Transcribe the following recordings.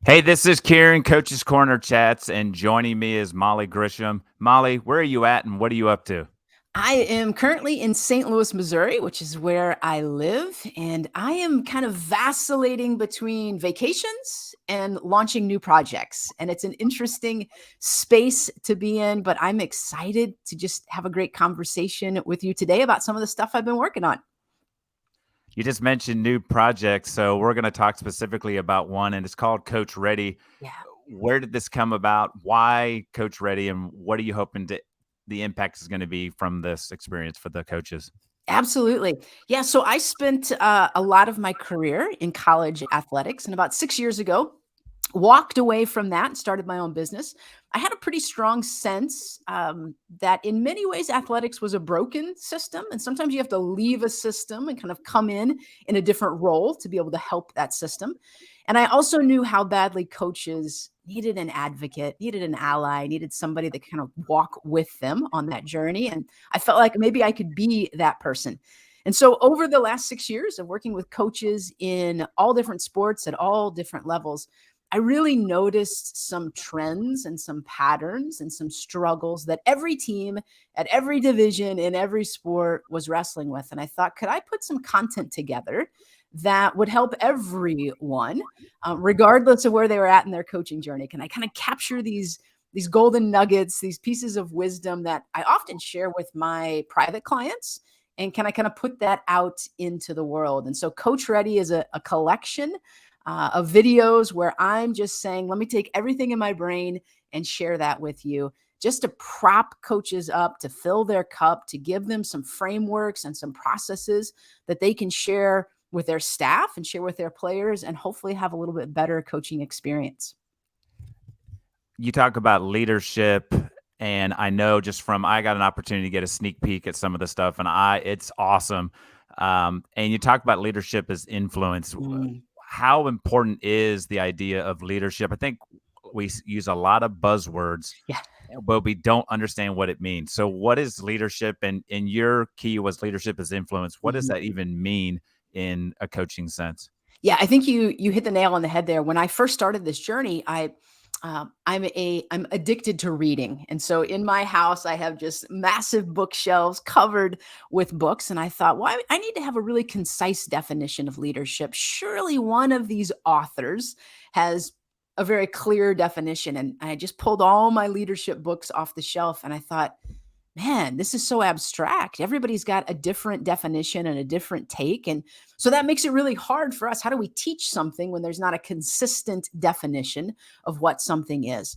Hey, this is Kieran, Coach's Corner Chats, and joining me is Molly Grisham. Molly, where are you at and what are you up to? I am currently in St. Louis, Missouri, which is where I live, and I am kind of vacillating between vacations and launching new projects. And it's an interesting space to be in, but I'm excited to just have a great conversation with you today about some of the stuff I've been working on. You just mentioned new projects, so we're going to talk specifically about one, and it's called Coach Ready. Yeah. Where did this come about? Why Coach Ready, and what are you hoping the impact is going to be from this experience for the coaches? Absolutely. Yeah. So I spent a lot of my career in college athletics. And about 6 years ago, walked away from that and started my own business. I had a pretty strong sense that in many ways athletics was a broken system. And sometimes you have to leave a system and kind of come in a different role to be able to help that system. And I also knew how badly coaches needed an advocate, needed an ally, needed somebody that kind of walk with them on that journey. And I felt like maybe I could be that person. And so over the last 6 years of working with coaches in all different sports at all different levels, I really noticed some trends and some patterns and some struggles that every team at every division in every sport was wrestling with. And I thought, could I put some content together that would help everyone, regardless of where they were at in their coaching journey? Can I kind of capture these golden nuggets, these pieces of wisdom that I often share with my private clients? And can I kind of put that out into the world? And so Coach Ready is a collection of videos where I'm just saying, let me take everything in my brain and share that with you, just to prop coaches up, to fill their cup, to give them some frameworks and some processes that they can share with their staff and share with their players and hopefully have a little bit better coaching experience. You talk about leadership, and I know just from I got an opportunity to get a sneak peek at some of the stuff, and it's awesome. And you talk about leadership as influence. Mm, How important is the idea of leadership? I think we use a lot of buzzwords, yeah. but we don't understand what it means. So, what is leadership? And your key was leadership as influence. What does Mhm. that even mean in a coaching sense? Yeah, I think you hit the nail on the head there. When I first started this journey, I'm addicted to reading, and so in my house I have just massive bookshelves covered with books. And I thought, well, I need to have a really concise definition of leadership. Surely one of these authors has a very clear definition. And I just pulled all my leadership books off the shelf, and I thought, man, this is so abstract. Everybody's got a different definition and a different take. And so that makes it really hard for us. How do we teach something when there's not a consistent definition of what something is?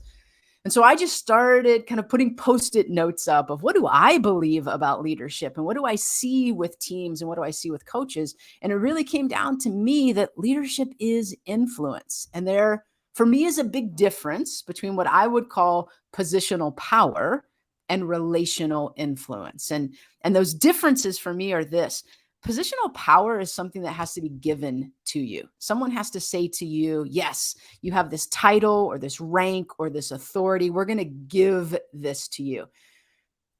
And so I just started kind of putting post-it notes up of what do I believe about leadership and what do I see with teams and what do I see with coaches? And it really came down to me that leadership is influence. And there, for me, is a big difference between what I would call positional power and relational influence. And those differences for me are this. Positional power is something that has to be given to you. Someone has to say to you, yes, you have this title or this rank or this authority. We're going to give this to you.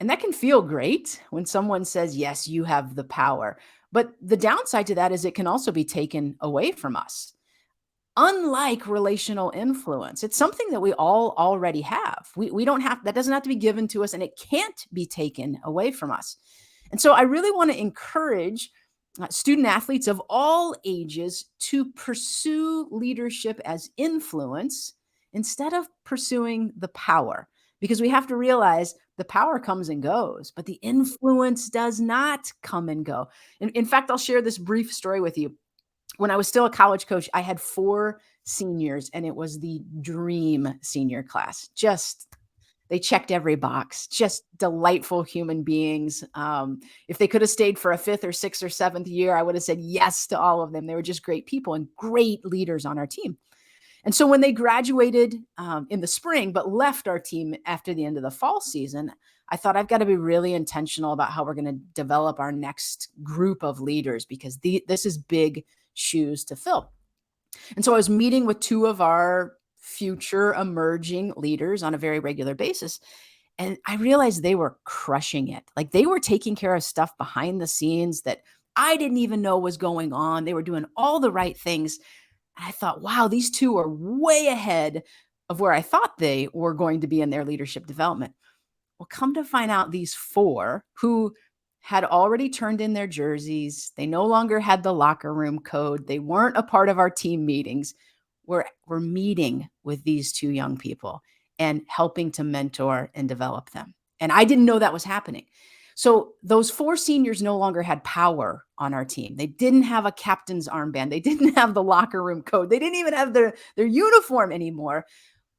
And that can feel great when someone says, yes, you have the power. But the downside to that is it can also be taken away from us. Unlike relational influence, it's something that we all already have. We don't have, that doesn't have to be given to us, and it can't be taken away from us. And so I really want to encourage student athletes of all ages to pursue leadership as influence instead of pursuing the power. Because we have to realize the power comes and goes, but the influence does not come and go. In fact, I'll share this brief story with you. When I was still a college coach, I had 4 seniors, and it was the dream senior class. Just they checked every box, just delightful human beings. If they could have stayed for a 5th or 6th or 7th year, I would have said yes to all of them. They were just great people and great leaders on our team. And so when they graduated in the spring, but left our team after the end of the fall season, I thought I've got to be really intentional about how we're going to develop our next group of leaders, because this is big shoes to fill. And so I was meeting with 2 of our future emerging leaders on a very regular basis. And I realized they were crushing it. Like, they were taking care of stuff behind the scenes that I didn't even know was going on. They were doing all the right things. And I thought, wow, these two are way ahead of where I thought they were going to be in their leadership development. Well, come to find out, these four who had already turned in their jerseys, they no longer had the locker room code, they weren't a part of our team meetings, were meeting with these two young people and helping to mentor and develop them. And I didn't know that was happening. So those four seniors no longer had power on our team. They didn't have a captain's armband. They didn't have the locker room code. They didn't even have their uniform anymore,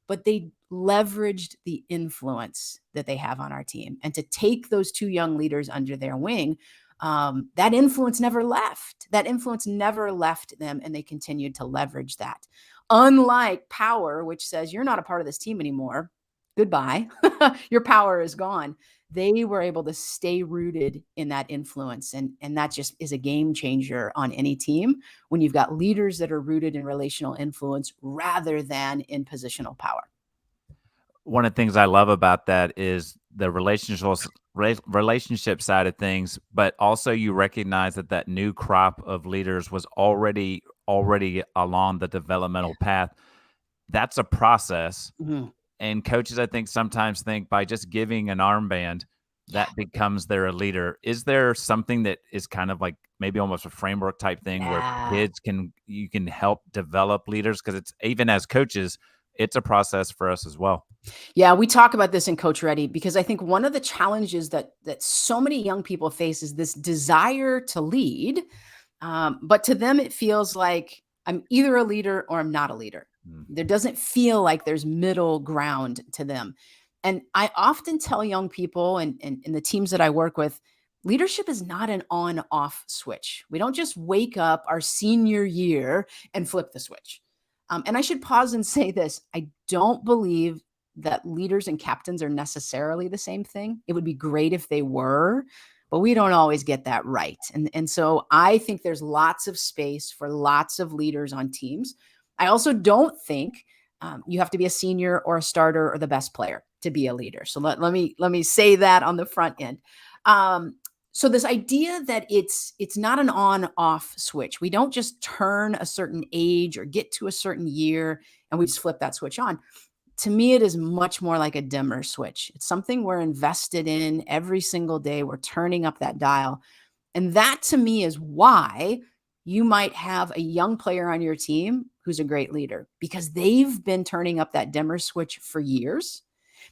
but they leveraged the influence that they have on our team. And to take those two young leaders under their wing, that influence never left. That influence never left them, and they continued to leverage that. Unlike power, which says you're not a part of this team anymore, goodbye, your power is gone. They were able to stay rooted in that influence. And that just is a game changer on any team when you've got leaders that are rooted in relational influence rather than in positional power. One of the things I love about that is the relationship side of things, but also you recognize that that new crop of leaders was already along the developmental path. That's a process. Mhm. And coaches, I think, sometimes think by just giving an armband, Yeah. that becomes their leader. Is there something that is kind of like maybe almost a framework type thing where Yeah. you can help develop leaders? Because it's even as coaches, it's a process for us as well. Yeah, we talk about this in Coach Ready because I think one of the challenges that so many young people face is this desire to lead, but to them it feels like I'm either a leader or I'm not a leader. Mm. There doesn't feel like there's middle ground to them. And I often tell young people and in the teams that I work with, leadership is not an on-off switch. We don't just wake up our senior year and flip the switch. And I should pause and say this. I don't believe that leaders and captains are necessarily the same thing. It would be great if they were, but we don't always get that right. And so I think there's lots of space for lots of leaders on teams. I also don't think you have to be a senior or a starter or the best player to be a leader. So let me say that on the front end. So this idea that it's not an on off switch. We don't just turn a certain age or get to a certain year and we just flip that switch on. To me, it is much more like a dimmer switch. It's something we're invested in every single day. We're turning up that dial. And that to me is why you might have a young player on your team who's a great leader because they've been turning up that dimmer switch for years.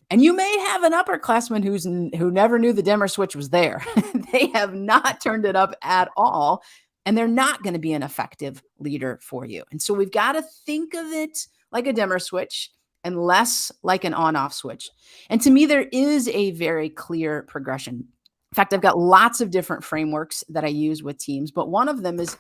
And you may have an upperclassman who never knew the dimmer switch was there. They have not turned it up at all, and they're not going to be an effective leader for you. And so we've got to think of it like a dimmer switch and less like an on-off switch. And to me, there is a very clear progression. In fact, I've got lots of different frameworks that I use with teams, but one of them is,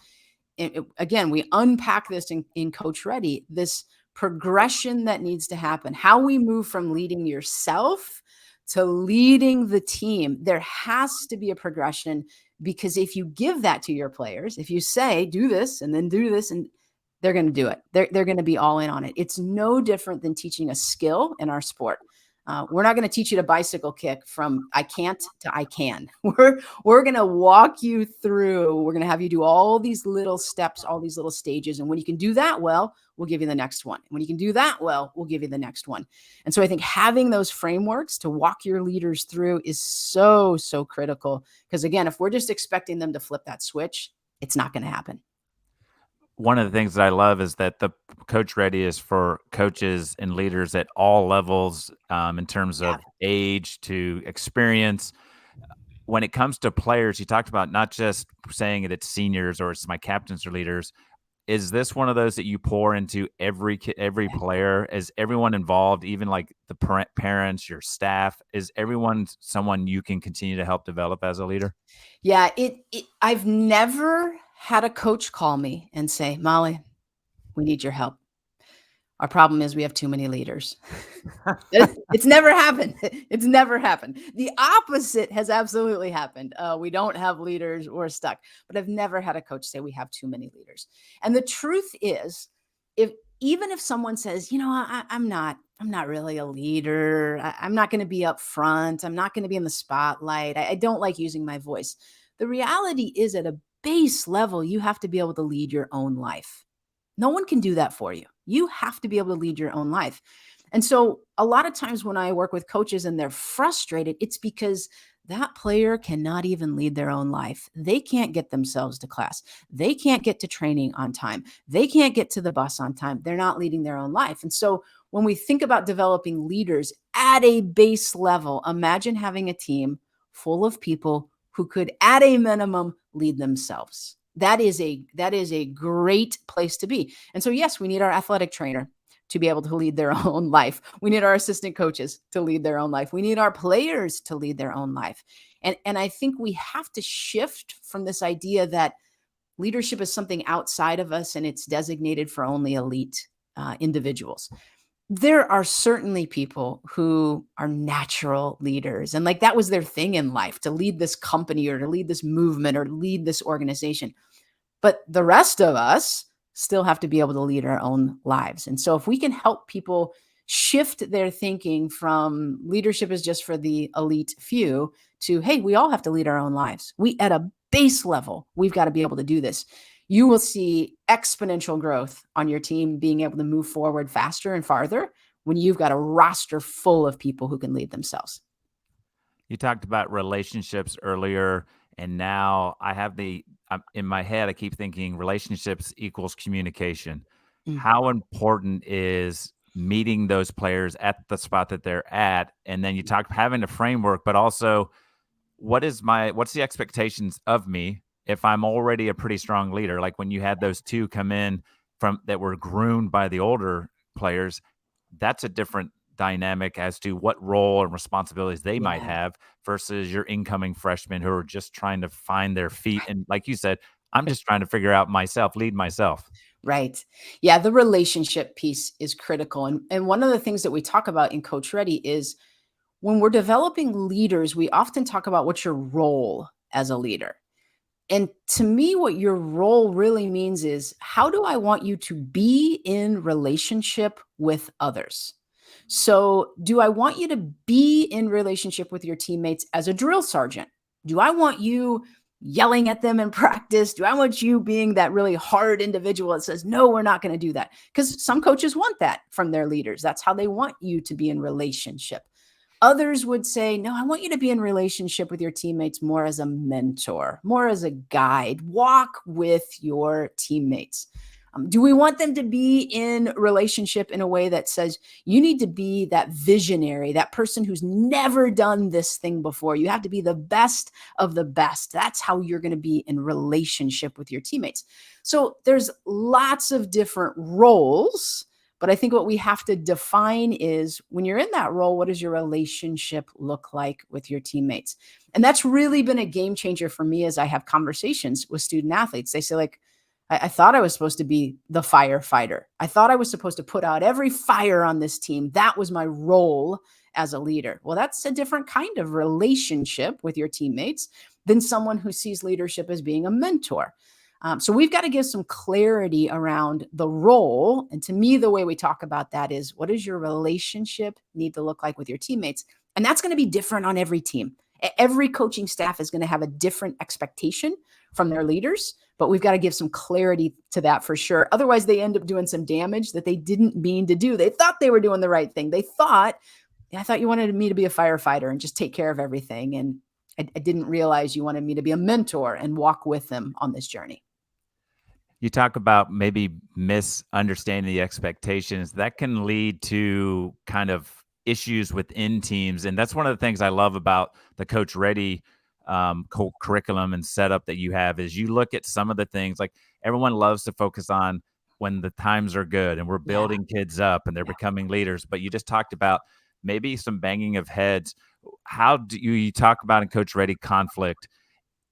again, we unpack this in Coach Ready, this progression that needs to happen, how we move from leading yourself to leading the team. There has to be a progression because if you give that to your players, if you say, do this and then do this, and they're going to do it, they're going to be all in on it. It's no different than teaching a skill in our sport. We're not going to teach you to bicycle kick from I can't to I can. We're going to walk you through. We're going to have you do all these little steps, all these little stages. And when you can do that well, we'll give you the next one. And when you can do that well, we'll give you the next one. And so I think having those frameworks to walk your leaders through is so, so critical. Because again, if we're just expecting them to flip that switch, it's not going to happen. One of the things that I love is that the Coach Ready is for coaches and leaders at all levels, in terms Yeah. of age to experience. When it comes to players, you talked about not just saying it's seniors or it's my captains or leaders. Is this one of those that you pour into every player? Is everyone involved, even like the parents, your staff? Is everyone someone you can continue to help develop as a leader? Yeah, I've never had a coach call me and say, Molly, we need your help. Our problem is we have too many leaders. It's never happened. It's never happened. The opposite has absolutely happened. We don't have leaders. We're stuck. But I've never had a coach say we have too many leaders. And the truth is, if even if someone says, I'm not really a leader. I'm not going to be up front. I'm not going to be in the spotlight. I don't like using my voice. The reality is, at a base level, you have to be able to lead your own life. No one can do that for you. You have to be able to lead your own life. And so a lot of times when I work with coaches and they're frustrated, it's because that player cannot even lead their own life. They can't get themselves to class. They can't get to training on time. They can't get to the bus on time. They're not leading their own life. And so when we think about developing leaders at a base level, imagine having a team full of people who could, at a minimum, lead themselves. That is a great place to be. And so, yes, we need our athletic trainer to be able to lead their own life. We need our assistant coaches to lead their own life. We need our players to lead their own life. And I think we have to shift from this idea that leadership is something outside of us and it's designated for only elite individuals. There are certainly people who are natural leaders, and like that was their thing in life, to lead this company or to lead this movement or lead this organization. But the rest of us still have to be able to lead our own lives. And so if we can help people shift their thinking from leadership is just for the elite few to, hey, we all have to lead our own lives. We, at a base level, we've got to be able to do this. You will see exponential growth on your team being able to move forward faster and farther when you've got a roster full of people who can lead themselves. You talked about relationships earlier, and now in my head, I keep thinking relationships equals communication. Mm, How important is meeting those players at the spot that they're at? And then you talk having a framework, but also what's the expectations of me if I'm already a pretty strong leader? Like when you had those two come in from that were groomed by the older players, that's a different dynamic as to what role and responsibilities they might yeah. have versus your incoming freshmen who are just trying to find their feet. And like you said, I'm just trying to figure out myself, lead myself. Right. Yeah, the relationship piece is critical. And one of the things that we talk about in Coach Ready is when we're developing leaders, we often talk about what's your role as a leader. And to me, what your role really means is how do I want you to be in relationship with others? So, do I want you to be in relationship with your teammates as a drill sergeant? Do I want you yelling at them in practice? Do I want you being that really hard individual that says, no, we're not going to do that? Because some coaches want that from their leaders. That's how they want you to be in relationship. Others would say, no, I want you to be in relationship with your teammates more as a mentor, more as a guide. Walk with your teammates. Do we want them to be in relationship in a way that says you need to be that visionary, that person who's never done this thing before? You have to be the best of the best. That's how you're going to be in relationship with your teammates. So there's lots of different roles, but I think what we have to define is when you're in that role, what does your relationship look like with your teammates? And that's really been a game changer for me as I have conversations with student athletes. They say, like, I thought I was supposed to be the firefighter. I thought I was supposed to put out every fire on this team. That was my role as a leader. Well, that's a different kind of relationship with your teammates than someone who sees leadership as being a mentor. So we've got to give some clarity around the role. And to me, the way we talk about that is what does your relationship need to look like with your teammates? And that's going to be different on every team. Every coaching staff is going to have a different expectation from their leaders, but we've got to give some clarity to that for sure. Otherwise, they end up doing some damage that they didn't mean to do. They thought they were doing the right thing. They thought, I thought you wanted me to be a firefighter and just take care of everything. And I didn't realize you wanted me to be a mentor and walk with them on this journey. You talk about maybe misunderstanding the expectations that can lead to kind of issues within teams. And that's one of the things I love about the Coach Ready curriculum and setup that you have is you look at some of the things like everyone loves to focus on when the times are good and we're Yeah. building kids up and they're Yeah. becoming leaders. But you just talked about maybe some banging of heads. How do you talk about in Coach Ready conflict?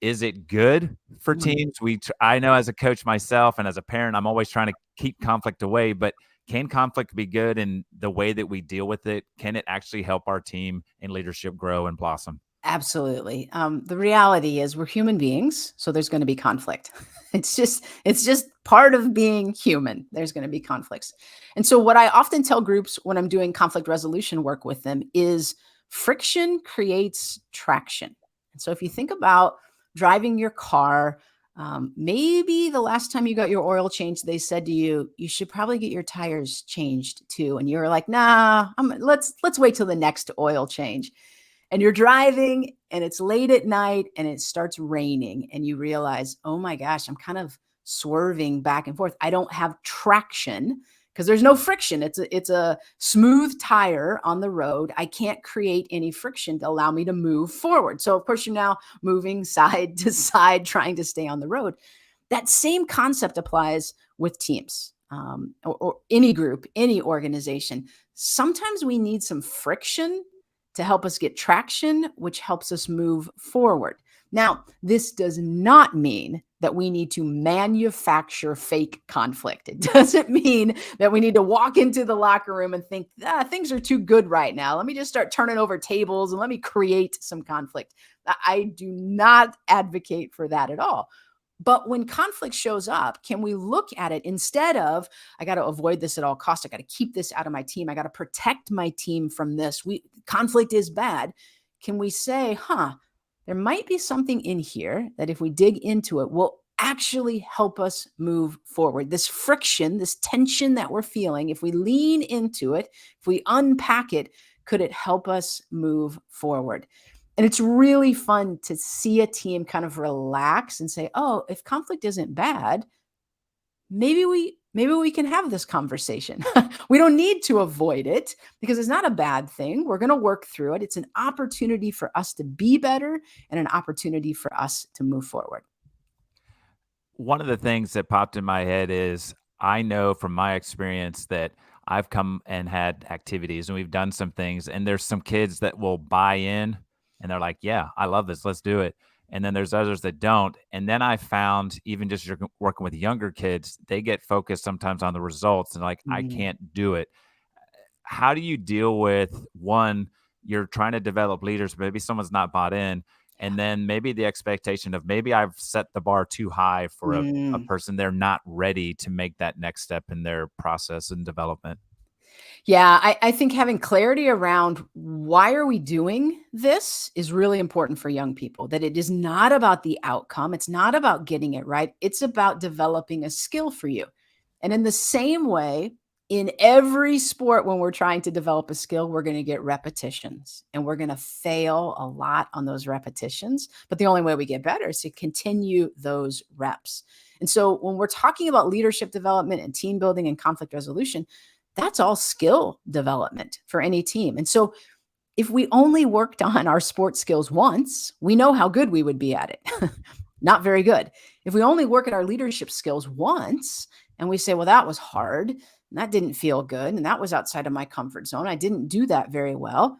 Is it good for Mm. teams? I know as a coach myself and as a parent, I'm always trying to keep conflict away, but can conflict be good in the way that we deal with it? Can it actually help our team and leadership grow and blossom? Absolutely. The reality is we're human beings, so there's going to be conflict. It's just part of being human. There's going to be conflicts. And so what I often tell groups when I'm doing conflict resolution work with them is friction creates traction. And so if you think about driving your car, Maybe the last time you got your oil changed, they said to you, you should probably get your tires changed too. And you were like, nah, let's wait till the next oil change. And you're driving and it's late at night and it starts raining and you realize, oh my gosh, I'm kind of swerving back and forth. I don't have traction because there's no friction. It's a smooth tire on the road. I can't create any friction to allow me to move forward. So of course you're now moving side to side, trying to stay on the road. That same concept applies with teams, or any group, any organization. Sometimes we need some friction to help us get traction, which helps us move forward. Now, this does not mean that we need to manufacture fake conflict. It doesn't mean that we need to walk into the locker room and think, things are too good right now. Let me just start turning over tables and let me create some conflict. I do not advocate for that at all. But when conflict shows up, can we look at it instead of, I got to avoid this at all costs. I got to keep this out of my team. I got to protect my team from this. Conflict is bad. Can we say, there might be something in here that if we dig into it will actually help us move forward. This friction, this tension that we're feeling, if we lean into it, if we unpack it, could it help us move forward? And it's really fun to see a team kind of relax and say, oh, if conflict isn't bad, maybe we can have this conversation. We don't need to avoid it because it's not a bad thing. We're going to work through it. It's an opportunity for us to be better and an opportunity for us to move forward. One of the things that popped in my head is I know from my experience that I've come and had activities and we've done some things, and there's some kids that will buy in and they're like, yeah, I love this. Let's do it. And then there's others that don't. And then I found even just working with younger kids, they get focused sometimes on the results and like, I Mm, can't do it. How do you deal with one, you're trying to develop leaders, but maybe someone's not bought in, and then maybe the expectation of maybe I've set the bar too high for a mm. person, they're not ready to make that next step in their process and development. Yeah, I think having clarity around why are we doing this is really important for young people, that it is not about the outcome. It's not about getting it right. It's about developing a skill for you. And in the same way, in every sport, when we're trying to develop a skill, we're going to get repetitions and we're going to fail a lot on those repetitions. But the only way we get better is to continue those reps. And so when we're talking about leadership development and team building and conflict resolution, that's all skill development for any team. And so if we only worked on our sports skills once, we know how good we would be at it. Not very good. If we only work at our leadership skills once and we say, well, that was hard and that didn't feel good and that was outside of my comfort zone, I didn't do that very well,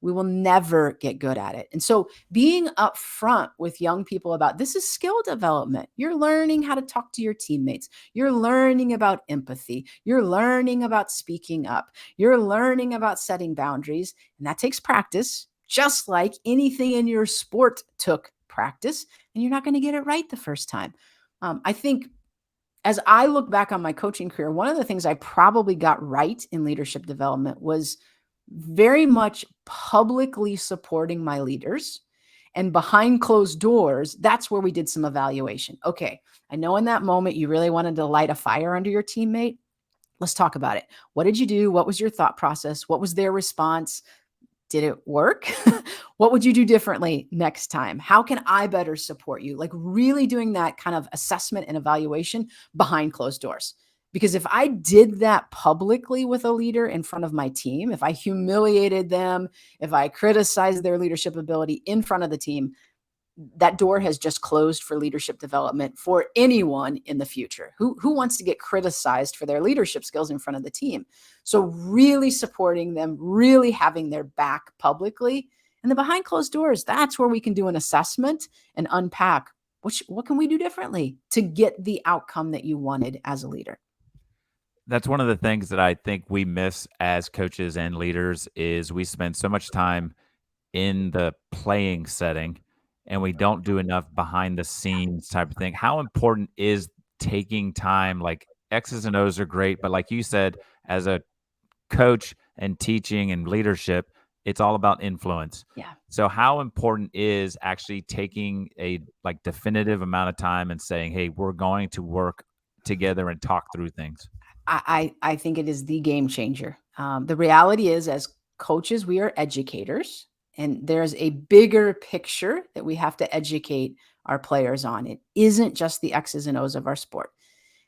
we will never get good at it. And so being upfront with young people about this is skill development. You're learning how to talk to your teammates. You're learning about empathy. You're learning about speaking up. You're learning about setting boundaries. And that takes practice, just like anything in your sport took practice. And you're not going to get it right the first time. I think as I look back on my coaching career, one of the things I probably got right in leadership development was very much publicly supporting my leaders. And behind closed doors, that's where we did some evaluation. Okay, I know in that moment you really wanted to light a fire under your teammate. Let's talk about it. What did you do? What was your thought process? What was their response? Did it work? What would you do differently next time? How can I better support you? Like really doing that kind of assessment and evaluation behind closed doors. Because if I did that publicly with a leader in front of my team, if I humiliated them, if I criticized their leadership ability in front of the team, that door has just closed for leadership development for anyone in the future. Who wants to get criticized for their leadership skills in front of the team? So really supporting them, really having their back publicly. And then behind closed doors, that's where we can do an assessment and unpack what can we do differently to get the outcome that you wanted as a leader. That's one of the things that I think we miss as coaches and leaders is we spend so much time in the playing setting and we don't do enough behind the scenes type of thing. How important is taking time? Like X's and O's are great, but like you said, as a coach and teaching and leadership, It's all about influence. Yeah. So how important is actually taking a like definitive amount of time and saying, "Hey, we're going to work together and talk through things." I think it is the game changer. The reality is, as coaches, we are educators, and there's a bigger picture that we have to educate our players on. It isn't just the X's and O's of our sport.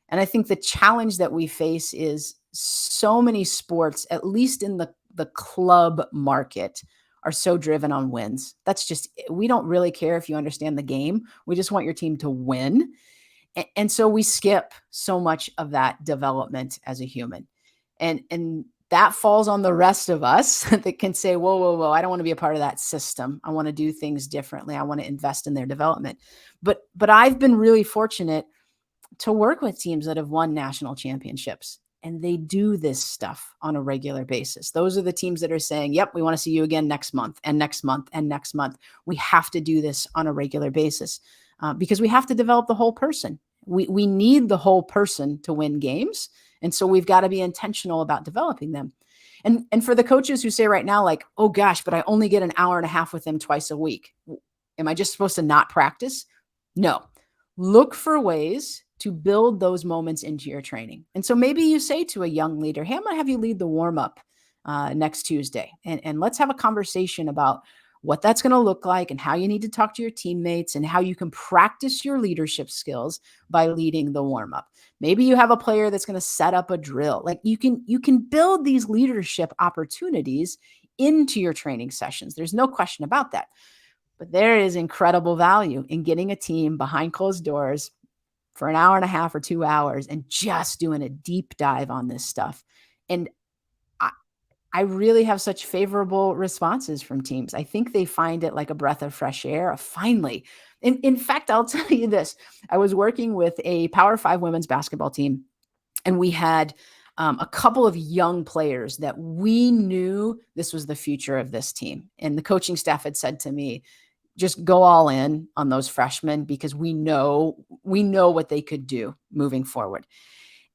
And I think the challenge that we face is so many sports, at least in the club market, are so driven on wins. That's just, we don't really care if you understand the game. We just want your team to win. And so we skip so much of that development as a human. And that falls on the rest of us that can say, whoa, whoa, whoa, I don't want to be a part of that system. I want to do things differently. I want to invest in their development. But I've been really fortunate to work with teams that have won national championships, and they do this stuff on a regular basis. Those are the teams that are saying, yep, we want to see you again next month and next month and next month. We have to do this on a regular basis because we have to develop the whole person. We need the whole person to win games. And so we've got to be intentional about developing them. And for the coaches who say right now, like, oh gosh, but I only get an hour and a half with them twice a week. Am I just supposed to not practice? No. Look for ways to build those moments into your training. And so maybe you say to a young leader, hey, I'm going to have you lead the warm up next Tuesday. And let's have a conversation about what that's going to look like and how you need to talk to your teammates and how you can practice your leadership skills by leading the warm up. Maybe you have a player that's going to set up a drill. Like you can build these leadership opportunities into your training sessions. There's no question about that. But there is incredible value in getting a team behind closed doors for an hour and a half or 2 hours and just doing a deep dive on this stuff. And I really have such favorable responses from teams. I think they find it like a breath of fresh air. Finally. In fact, I'll tell you this. I was working with a Power 5 women's basketball team, and we had a couple of young players that we knew this was the future of this team. And the coaching staff had said to me, just go all in on those freshmen because we know what they could do moving forward.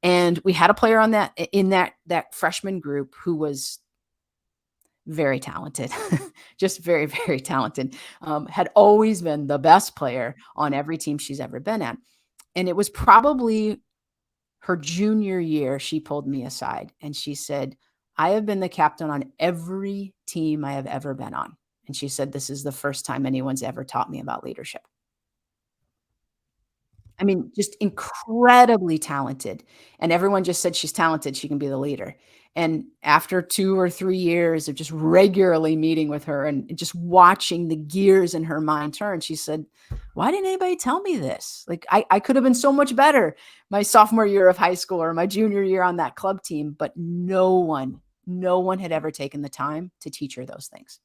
And we had a player on that freshman group who was very talented, just very, very talented, had always been the best player on every team she's ever been at. And it was probably her junior year, she pulled me aside and she said, I have been the captain on every team I have ever been on. And she said, this is the first time anyone's ever taught me about leadership. I mean, just incredibly talented. And everyone just said she's talented. She can be the leader. And after 2 or 3 years of just regularly meeting with her and just watching the gears in her mind turn, she said, why didn't anybody tell me this? Like I could have been so much better my sophomore year of high school or my junior year on that club team, but no one had ever taken the time to teach her those things.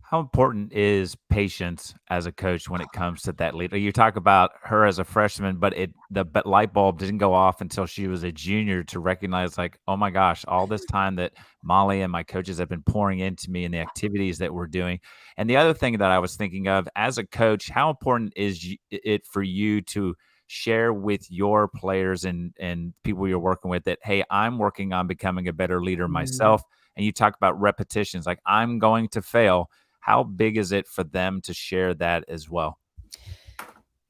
How important is patience as a coach when it comes to that leader? You talk about her as a freshman, but the light bulb didn't go off until she was a junior to recognize, like, oh my gosh, all this time that Molly and my coaches have been pouring into me and the activities that we're doing. And the other thing that I was thinking of as a coach, how important is it for you to share with your players and people you're working with that, hey, I'm working on becoming a better leader Mm. myself. And you talk about repetitions, like I'm going to fail. How big is it for them to share that as well?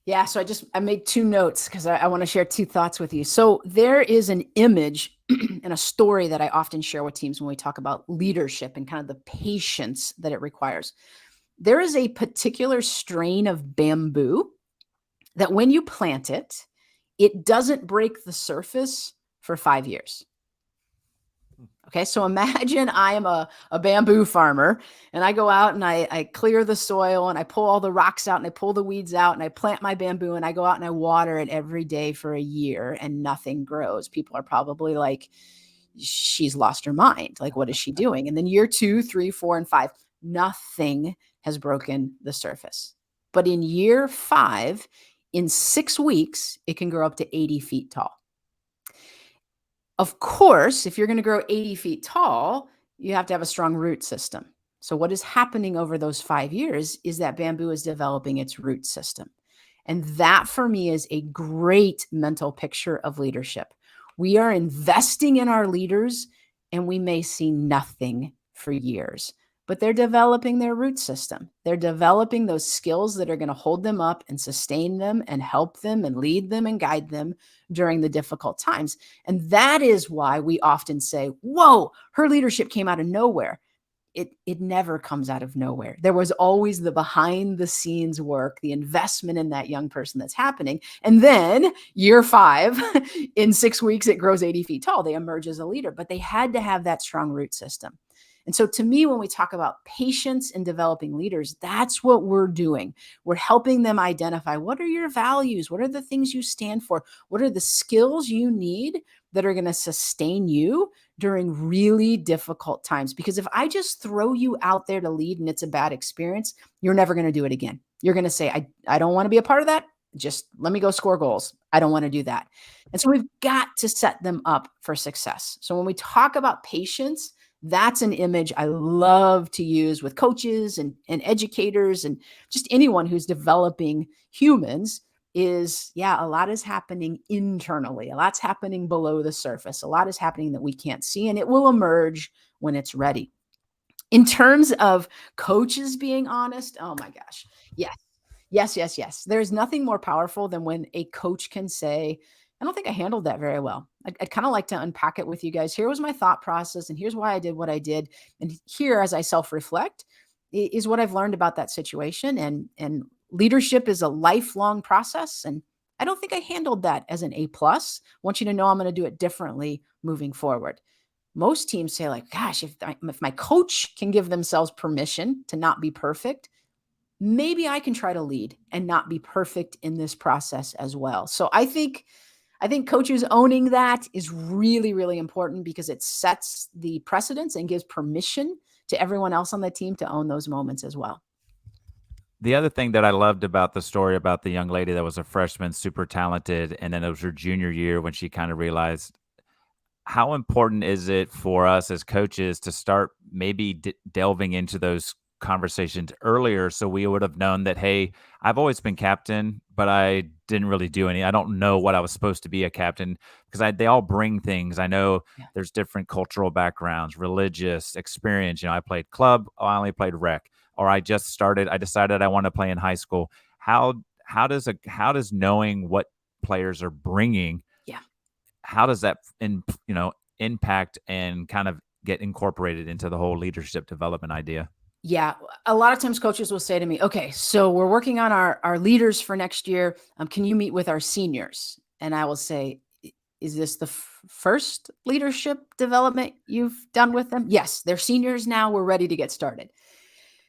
Yeah, so I made 2 notes because I want to share 2 thoughts with you. So there is an image and a story that I often share with teams when we talk about leadership and kind of the patience that it requires. There is a particular strain of bamboo that when you plant it, it doesn't break the surface for 5 years. Okay, so imagine I am a bamboo farmer and I go out and I clear the soil and I pull all the rocks out and I pull the weeds out and I plant my bamboo and I go out and I water it every day for a year and nothing grows. People are probably like, she's lost her mind. Like, what is she doing? And then year 2, 3, 4, and 5, nothing has broken the surface. But in year 5, in 6 weeks, it can grow up to 80 feet tall. Of course, if you're going to grow 80 feet tall, you have to have a strong root system. So what is happening over those 5 years is that bamboo is developing its root system. And that for me is a great mental picture of leadership. We are investing in our leaders and we may see nothing for years. but they're developing their root system. They're developing those skills that are going to hold them up and sustain them and help them and lead them and guide them during the difficult times. And that is why we often say, whoa, her leadership came out of nowhere. It never comes out of nowhere. There was always the behind the scenes work, the investment in that young person that's happening. And then year 5, in 6 weeks, it grows 80 feet tall. They emerge as a leader, but they had to have that strong root system. And so to me, when we talk about patience in developing leaders, that's what we're doing. We're helping them identify, what are your values? What are the things you stand for? What are the skills you need that are going to sustain you during really difficult times? Because if I just throw you out there to lead and it's a bad experience, you're never going to do it again. You're going to say, I don't want to be a part of that. Just let me go score goals. I don't want to do that. And so we've got to set them up for success. So when we talk about patience, that's an image I love to use with coaches and educators and just anyone who's developing humans. Is, yeah, a lot is happening internally. A lot's happening below the surface. A lot is happening that we can't see, and it will emerge when it's ready. In terms of coaches being honest, oh my gosh. Yes. Yes, yes, yes. There's nothing more powerful than when a coach can say, I don't think I handled that very well. I'd kind of like to unpack it with you guys. Here was my thought process, and here's why I did what I did. And here, as I self-reflect, is what I've learned about that situation. And leadership is a lifelong process. And I don't think I handled that as an A+. Want you to know I'm going to do it differently moving forward. Most teams say, like, gosh, if my coach can give themselves permission to not be perfect, maybe I can try to lead and not be perfect in this process as well. So I think coaches owning that is really, really important because it sets the precedence and gives permission to everyone else on the team to own those moments as well. The other thing that I loved about the story about the young lady that was a freshman, super talented, and then it was her junior year when she kind of realized, how important is it for us as coaches to start maybe delving into those conversations earlier so we would have known that, hey, I've always been captain, but I didn't really do any. I don't know what I was supposed to be a captain because they all bring things. I know Yeah. there's different cultural backgrounds, religious experience. I played club, oh, I only played rec, or I just started. I decided I want to play in high school. How does knowing what players are bringing, Yeah. how does that impact and kind of get incorporated into the whole leadership development idea? Yeah, a lot of times coaches will say to me, "Okay, so we're working on our leaders for next year. Can you meet with our seniors?" And I will say, "Is this the first leadership development you've done with them?" "Yes, they're seniors now. We're ready to get started."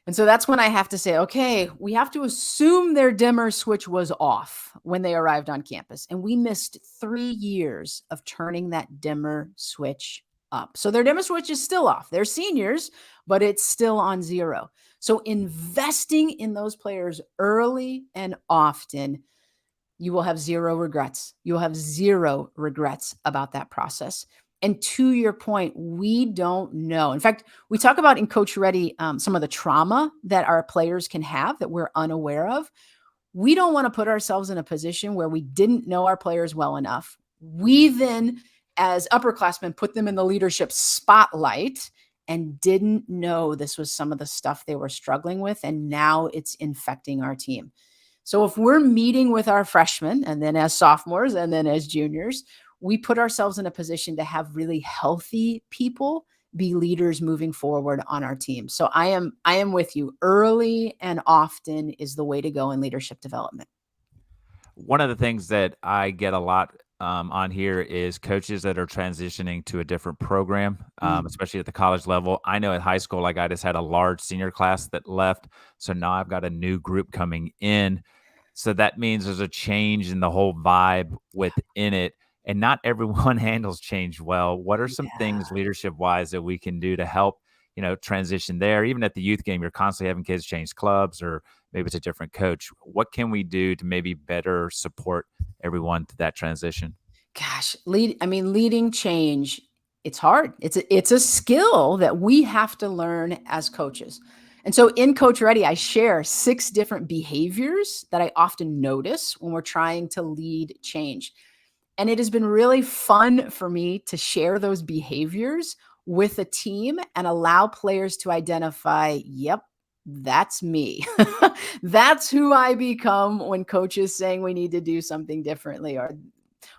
And so that's when I have to say, okay, we have to assume their dimmer switch was off when they arrived on campus. And we missed 3 years of turning that dimmer switch up. So their dimmer switch is still off. They're seniors, but it's still on zero. So investing in those players early and often, you will have zero regrets. You'll have zero regrets about that process. And to your point, we don't know. In fact, we talk about in Coach Ready some of the trauma that our players can have that we're unaware of. We don't want to put ourselves in a position where we didn't know our players well enough. We then, as upperclassmen, put them in the leadership spotlight and didn't know this was some of the stuff they were struggling with. And now it's infecting our team. So if we're meeting with our freshmen and then as sophomores and then as juniors, we put ourselves in a position to have really healthy people be leaders moving forward on our team. So I am with you. Early and often is the way to go in leadership development. One of the things that I get a lot on here is coaches that are transitioning to a different program, Mm, especially at the college level. I know at high school, like I just had a large senior class that left. So now I've got a new group coming in. So that means there's a change in the whole vibe within it. And not everyone handles change well. What are some yeah. things leadership wise that we can do to help, transition there? Even at the youth game, you're constantly having kids change clubs, or maybe it's a different coach. What can we do to maybe better support everyone to that transition? Gosh, leading change, it's hard. It's a skill that we have to learn as coaches. And so in Coach Ready, I share 6 different behaviors that I often notice when we're trying to lead change. And it has been really fun for me to share those behaviors with a team and allow players to identify, yep, that's me. That's who I become when coach is saying we need to do something differently, or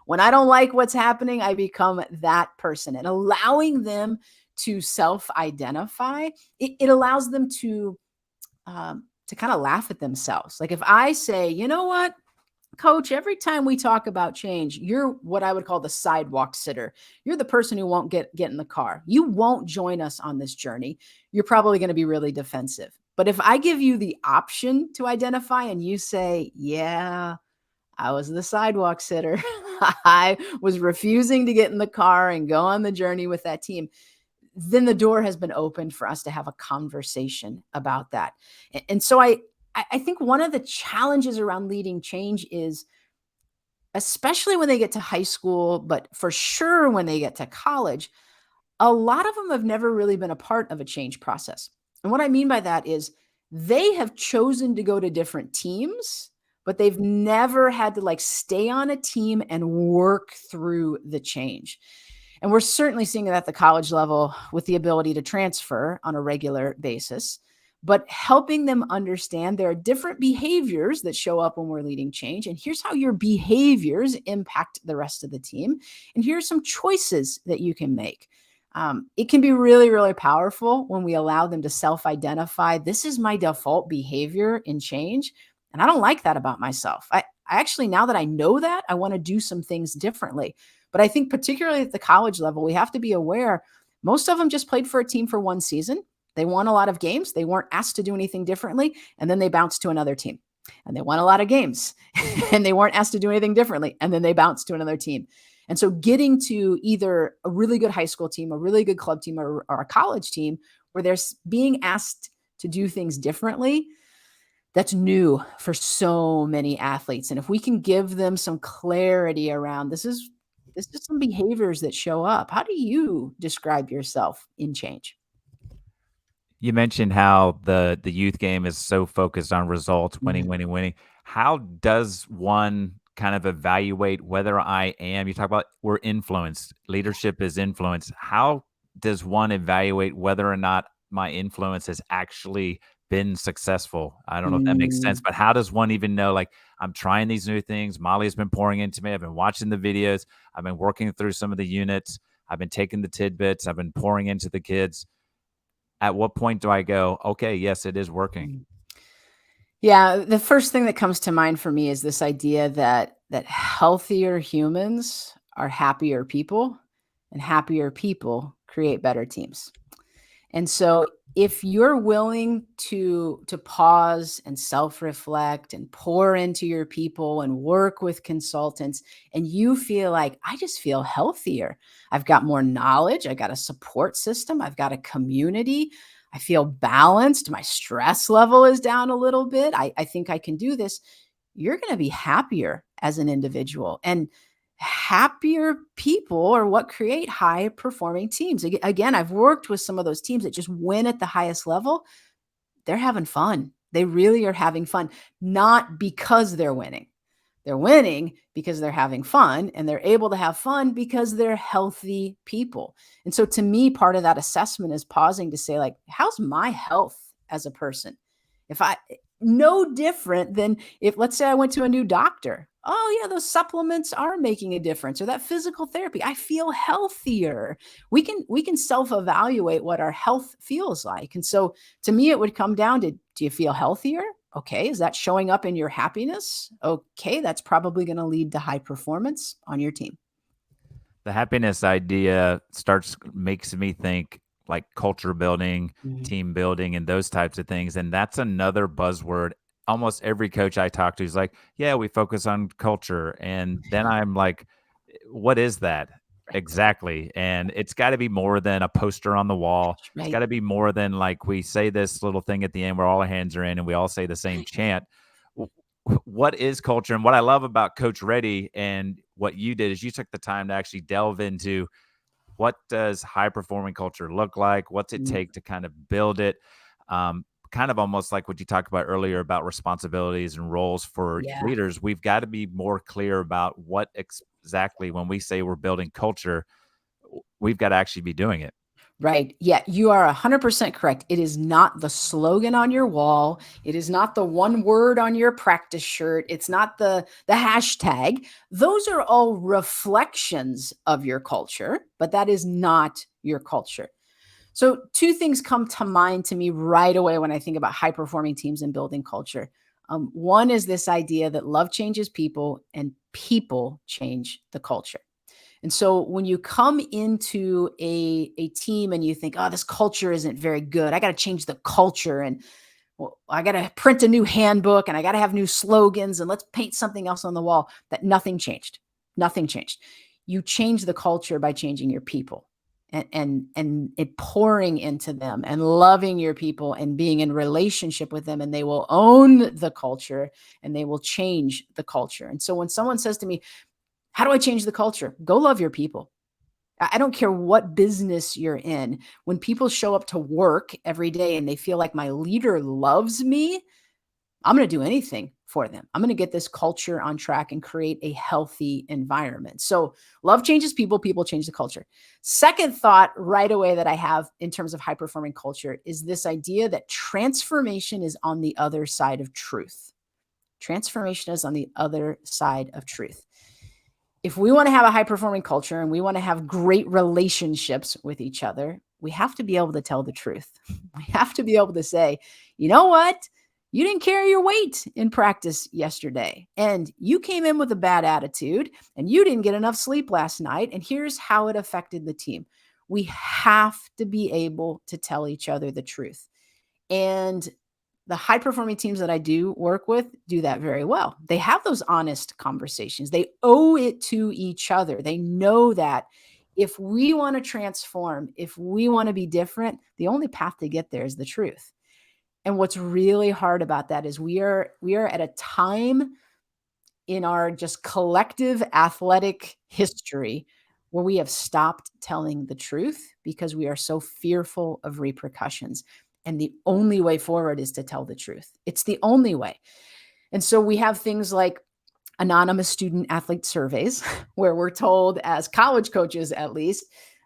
when I don't like what's happening, I become that person. And allowing them to self-identify, it allows them to kind of laugh at themselves. Like if I say, you know what, coach, every time we talk about change, you're what I would call the sidewalk sitter. You're the person who won't get in the car. You won't join us on this journey. You're probably going to be really defensive. But if I give you the option to identify and you say, yeah, I was the sidewalk sitter. I was refusing to get in the car and go on the journey with that team. Then the door has been opened for us to have a conversation about that. And so I think one of the challenges around leading change is, especially when they get to high school, but for sure when they get to college, a lot of them have never really been a part of a change process. And what I mean by that is they have chosen to go to different teams, but they've never had to like stay on a team and work through the change. And we're certainly seeing it at the college level with the ability to transfer on a regular basis, but helping them understand there are different behaviors that show up when we're leading change. And here's how your behaviors impact the rest of the team. And here's some choices that you can make. It can be really, really powerful when we allow them to self-identify. This is my default behavior in change. And I don't like that about myself. I actually, now that I know that, I want to do some things differently. But I think particularly at the college level, we have to be aware most of them just played for a team for one season. They won a lot of games. They weren't asked to do anything differently. And then they bounced to another team. And they won a lot of games. And they weren't asked to do anything differently. And then they bounced to another team. And so getting to either a really good high school team, a really good club team, or a college team where they're being asked to do things differently, that's new for so many athletes. And if we can give them some clarity around this is some behaviors that show up. How do you describe yourself in change? You mentioned how the youth game is so focused on results, winning, Mhm. winning, winning. How does one kind of evaluate whether I am, you talk about we're influenced, leadership is influence. How does one evaluate whether or not my influence has actually been successful? I don't know if that makes sense, Mm, but how does one even know, like, I'm trying these new things. Molly's been pouring into me. I've been watching the videos. I've been working through some of the units. I've been taking the tidbits. I've been pouring into the kids. At what point do I go, "Okay, yes, it is working"? mm. Yeah, the first thing that comes to mind for me is this idea that healthier humans are happier people, and happier people create better teams. And so if you're willing to pause and self-reflect and pour into your people and work with consultants, and you feel like, I just feel healthier. I've got more knowledge, I got a support system, I've got a community, I feel balanced, my stress level is down a little bit. I think I can do this. You're going to be happier as an individual. And happier people are what create high performing teams. Again, I've worked with some of those teams that just win at the highest level. They're having fun. They really are having fun, not because they're winning. They're winning because they're having fun, and they're able to have fun because they're healthy people. And so to me, part of that assessment is pausing to say, like, how's my health as a person? If I No different than if, let's say, I went to a new doctor. Oh yeah, those supplements are making a difference, or that physical therapy. I feel healthier. We can self-evaluate what our health feels like. And so to me, it would come down to, do you feel healthier? Okay, is that showing up in your happiness? Okay, that's probably going to lead to high performance on your team. The happiness idea makes me think like culture building, Mhm. team building, and those types of things. And that's another buzzword. Almost every coach I talk to is like, "Yeah, we focus on culture." And then I'm like, "What is that exactly?" And it's got to be more than a poster on the wall. It's got Right. to be more than like we say this little thing at the end where all our hands are in and we all say the same chant. What is culture? And what I love about Coach Reddy and what you did is you took the time to actually delve into what does high performing culture look like? What's it Mm, take to kind of build it? Kind of almost like what you talked about earlier about responsibilities and roles for yeah. leaders. We've got to be more clear about what exactly when we say we're building culture, we've got to actually be doing it. Right. Yeah, you are 100% correct. It is not the slogan on your wall. It is not the one word on your practice shirt. It's not the hashtag. Those are all reflections of your culture, but that is not your culture. So, two things come to mind to me right away when I think about high performing teams and building culture. One is this idea that love changes people and people change the culture. And so when you come into a team and you think, oh, this culture isn't very good, I got to change the culture. And well, I got to print a new handbook and I got to have new slogans and let's paint something else on the wall. That nothing changed. Nothing changed. You change the culture by changing your people and it pouring into them and loving your people and being in relationship with them, and they will own the culture and they will change the culture. And so when someone says to me, how do I change the culture? Go love your people. I don't care what business you're in. When people show up to work every day and they feel like my leader loves me, I'm going to do anything for them. I'm going to get this culture on track and create a healthy environment. So, love changes people, people change the culture. Second thought right away that I have in terms of high performing culture is this idea that transformation is on the other side of truth. Transformation is on the other side of truth. If we want to have a high performing culture and we want to have great relationships with each other, we have to be able to tell the truth. We have to be able to say, you know what? You didn't carry your weight in practice yesterday, and you came in with a bad attitude, and you didn't get enough sleep last night, and here's how it affected the team. We have to be able to tell each other the truth. And the high performing teams that I do work with do that very well. They have those honest conversations. They owe it to each other. They know that if we want to transform, if we want to be different, the only path to get there is the truth. And what's really hard about that is we are at a time in our just collective athletic history where we have stopped telling the truth because we are so fearful of repercussions. And the only way forward is to tell the truth. It's the only way. And so we have things like anonymous student athlete surveys where we're told, as college coaches at least,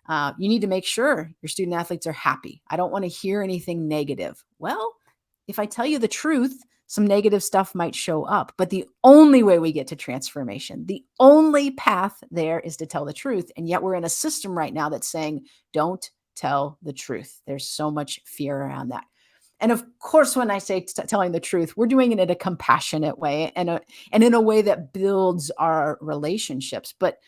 you need to make sure your student athletes are happy. I don't want to hear anything negative. Well, if I tell you the truth, some negative stuff might show up. But the only way we get to transformation, the only path there is to tell the truth. And yet we're in a system right now that's saying, don't tell the truth. There's so much fear around that. And of course, when I say telling the truth, we're doing it in a compassionate way and in a way that builds our relationships. But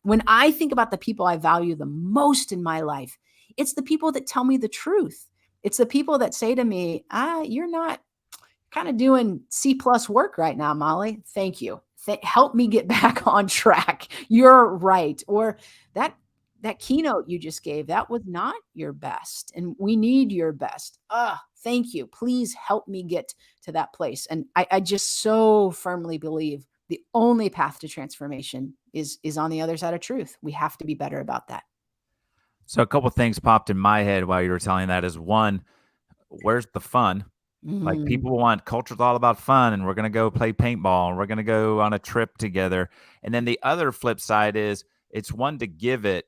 when I think about the people I value the most in my life, it's the people that tell me the truth. It's the people that say to me, you're not kind of doing C plus work right now, Molly. Thank you. Help me get back on track. You're right. Or that keynote you just gave, that was not your best. And we need your best. Thank you. Please help me get to that place. And I just so firmly believe the only path to transformation is on the other side of truth. We have to be better about that. So a couple things popped in my head while you were telling that is one, where's the fun? Like Mm. people want culture's all about fun and we're going to go play paintball and we're going to go on a trip together. And then the other flip side is it's one to give it,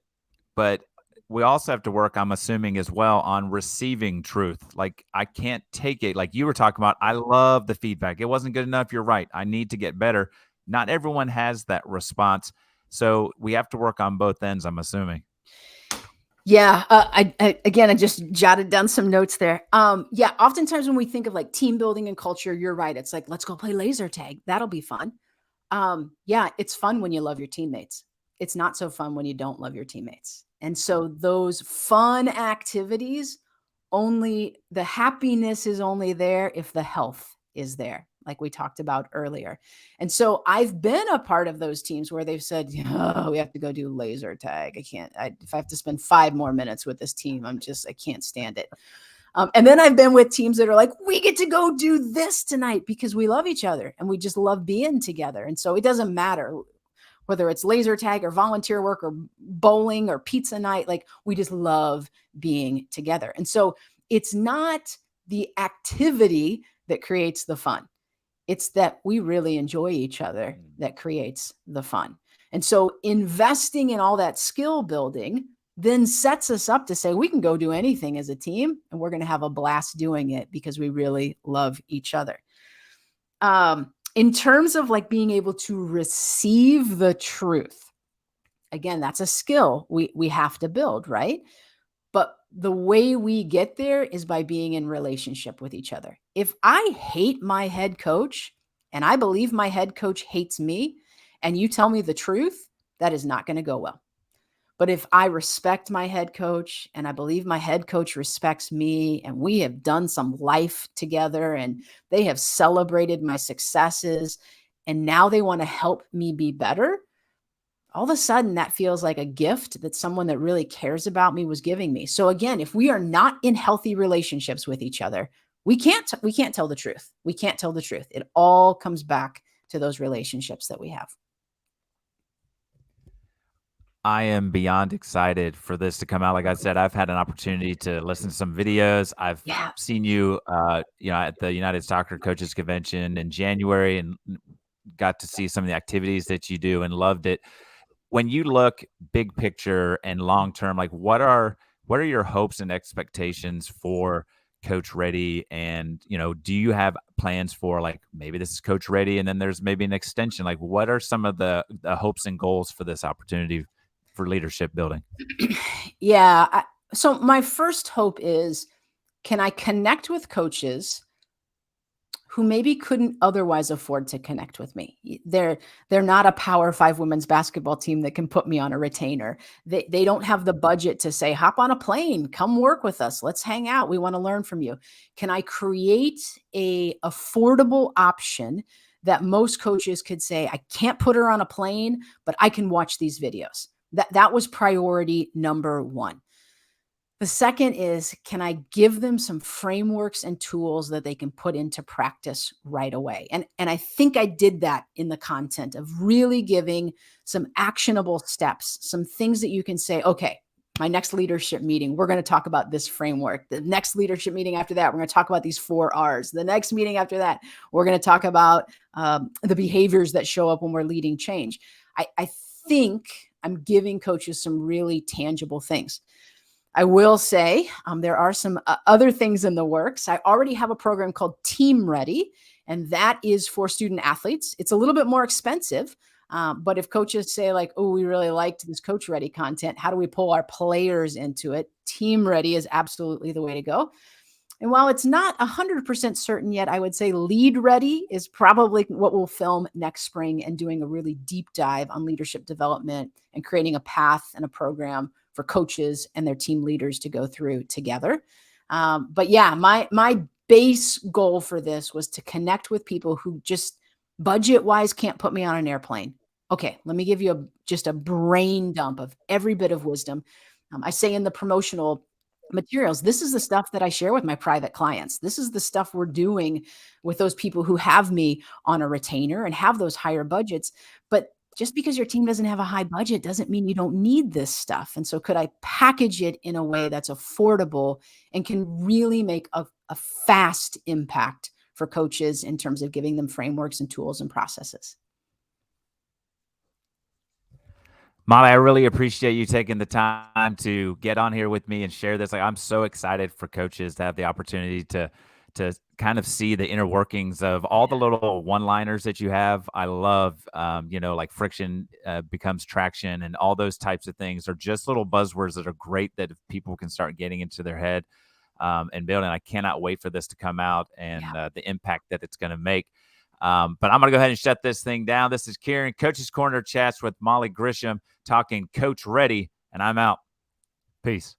but we also have to work, I'm assuming as well, on receiving truth. Like I can't take it. Like you were talking about, I love the feedback. It wasn't good enough. You're right. I need to get better. Not everyone has that response. So we have to work on both ends, I'm assuming. Yeah, I just jotted down some notes there. Yeah, oftentimes when we think of like team building and culture, you're right. It's like, let's go play laser tag. That'll be fun. Yeah, it's fun when you love your teammates. It's not so fun when you don't love your teammates. And so those fun activities, only the happiness is only there if the health is there, like we talked about earlier. And so I've been a part of those teams where they've said, oh, we have to go do laser tag. If I have to spend 5 more minutes with this team, I can't stand it. And then I've been with teams that are like, we get to go do this tonight because we love each other and we just love being together. And so it doesn't matter whether it's laser tag or volunteer work or bowling or pizza night, like we just love being together. And so it's not the activity that creates the fun. It's that we really enjoy each other that creates the fun. And so investing in all that skill building then sets us up to say we can go do anything as a team and we're going to have a blast doing it because we really love each other. In terms of like being able to receive the truth, again, that's a skill we have to build, right? But the way we get there is by being in relationship with each other. If I hate my head coach and I believe my head coach hates me, and you tell me the truth, that is not going to go well. But if I respect my head coach and I believe my head coach respects me and we have done some life together and they have celebrated my successes and now they want to help me be better, all of a sudden that feels like a gift that someone that really cares about me was giving me. So again, if we are not in healthy relationships with each other, we can't tell the truth. We can't tell the truth. It all comes back to those relationships that we have. I am beyond excited for this to come out. Like I said, I've had an opportunity to listen to some videos. I've Yeah. seen you, at the United Soccer Coaches Convention in January, and got to see some of the activities that you do and loved it. When you look big picture and long term, like what are your hopes and expectations for Coach Ready? And do you have plans for, like, maybe this is Coach Ready and then there's maybe an extension? Like, what are some of the hopes and goals for this opportunity for leadership building? Yeah. So my first hope is, can I connect with coaches who maybe couldn't otherwise afford to connect with me? They're not a Power 5 women's basketball team that can put me on a retainer. They don't have the budget to say, hop on a plane, come work with us, let's hang out, we want to learn from you. Can I create a affordable option that most coaches could say, I can't put her on a plane, but I can watch these videos? That was priority number one. The second is, can I give them some frameworks and tools that they can put into practice right away? And I think I did that in the content of really giving some actionable steps, some things that you can say, okay, my next leadership meeting, we're going to talk about this framework. The next leadership meeting after that, we're going to talk about these 4 R's. The next meeting after that, we're going to talk about the behaviors that show up when we're leading change. I think I'm giving coaches some really tangible things. I will say there are some other things in the works. I already have a program called Team Ready, and that is for student athletes. It's a little bit more expensive, but if coaches say like, oh, we really liked this Coach Ready content, how do we pull our players into it? Team Ready is absolutely the way to go. And while it's not 100% certain yet, I would say Lead Ready is probably what we'll film next spring, and doing a really deep dive on leadership development and creating a path and a program for coaches and their team leaders to go through together. But yeah, my base goal for this was to connect with people who just budget wise can't put me on an airplane. Okay, let me give you just a brain dump of every bit of wisdom. I say in the promotional materials, this is the stuff that I share with my private clients. This is the stuff we're doing with those people who have me on a retainer and have those higher budgets. But just because your team doesn't have a high budget doesn't mean you don't need this stuff. And so could I package it in a way that's affordable and can really make a fast impact for coaches in terms of giving them frameworks and tools and processes? Molly, I really appreciate you taking the time to get on here with me and share this. Like, I'm so excited for coaches to have the opportunity to kind of see the inner workings of all the little one-liners that you have. I love, like friction becomes traction, and all those types of things are just little buzzwords that are great that if people can start getting into their head and building. I cannot wait for this to come out and Yeah. the impact that it's going to make. But I'm going to go ahead and shut this thing down. This is Kieran, Coach's Corner Chats with Molly Grisham, talking Coach Ready, and I'm out. Peace.